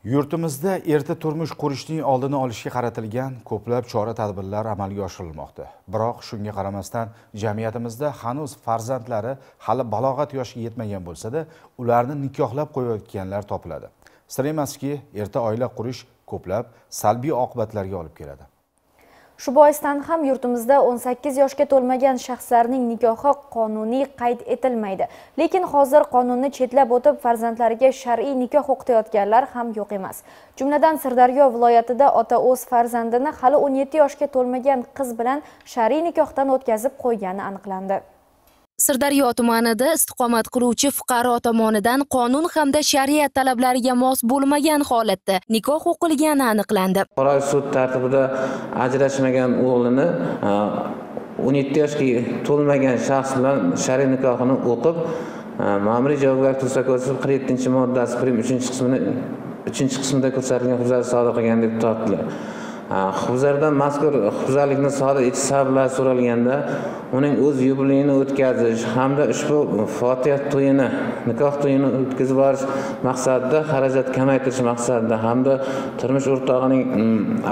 Yurtimizda erta turmush qurishning oldini olishga qaratilgan ko'plab chora-tadbirlar amalga oshirilmoqda. Biroq shunga qaramasdan jamiyatimizda hanuz farzandlari hali balog'at yoshiga yetmagan bo'lsa-da, ularni nikohlab qo'yayotganlar topiladi. Sir emaski, erta oila qurish ko'plab salbiy oqibatlarga olib keladi. Shu boisdan ham yurtimizda 18 yoshga to'lmagan shaxslarning nikohi qonuniy qayd etilmaydi. Lekin hozir qonunni chetlab o'tib farzandlariga shar'iy nikoh o'qitayotganlar ham yo'q emas. Jumladan Sirdaryo viloyatida ota o'z farzandini hali 17 yoshga to'lmagan qiz bilan shar'iy nikohdan o'tkazib qo'ygani aniqlandi. Sirdaryo tumanida istiqomat qiluvchi fuqaro tomonidan qonun hamda shariat talablariga mos bo'lmagan holatda nikoh o'qilgani aniqlandi. Qora sud tartibida ajrashmagan o'g'lini 17 yoshga to'lmagan shaxs bilan shar'iy nikohini o'qib, ma'muriy javobgarlik to'saqo'siz 47-moddasi prim 3-qismida ko'rsatilgan huquqlarni sodir qilgan deb topdilar. Huquqlardan mazkur huquqlarlikni sodir etish sabablari so'ralganda, uning o'z yubileyini o'tkazish hamda ushbu fotiha to'yini, nikoh to'yini o'tkazib borish maqsadida xarajat kamaytirish maqsadida hamda turmush o'rtog'ining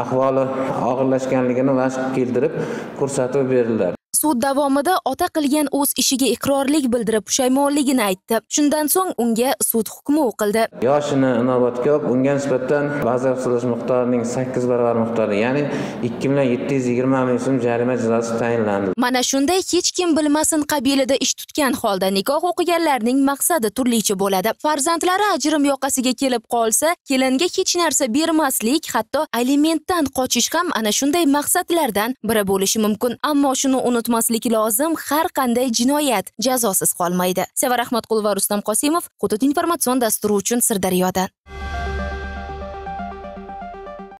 ahvoli og'irlashganligini vashq keltirib ko'rsatib berildi. Sud davomida ota qilgan o'z ishiga iqrorlik bildirib pushaymonligini aytdi. Shundan so'ng unga sud hukmi o'qildi. Yoshini inobatga olib, unga nisbatan ba'zi sudlash miqdorining 8 barobar miqdori, ya'ni 2.720 ming so'm jarima jazosi tayinlandi. Mana shunday hech kim bilmasin qabilida ish tutgan holda nikoh o'qiganlarning maqsadi turlicha bo'ladi. Farzandlari ajrim yoqasiga kelib qolsa, kelinga hech narsa bermaslik, hatto alimentdan qochish ham ana shunday maqsadlardan biri bo'lishi mumkin. Ammo shuni unutmaslik lozim, har qanday jinoyat jazosiz qolmaydi. Sevara Ahmadqulova, Rustam Qosimov, Hudud informatsion dasturi uchun Sirdaryodan.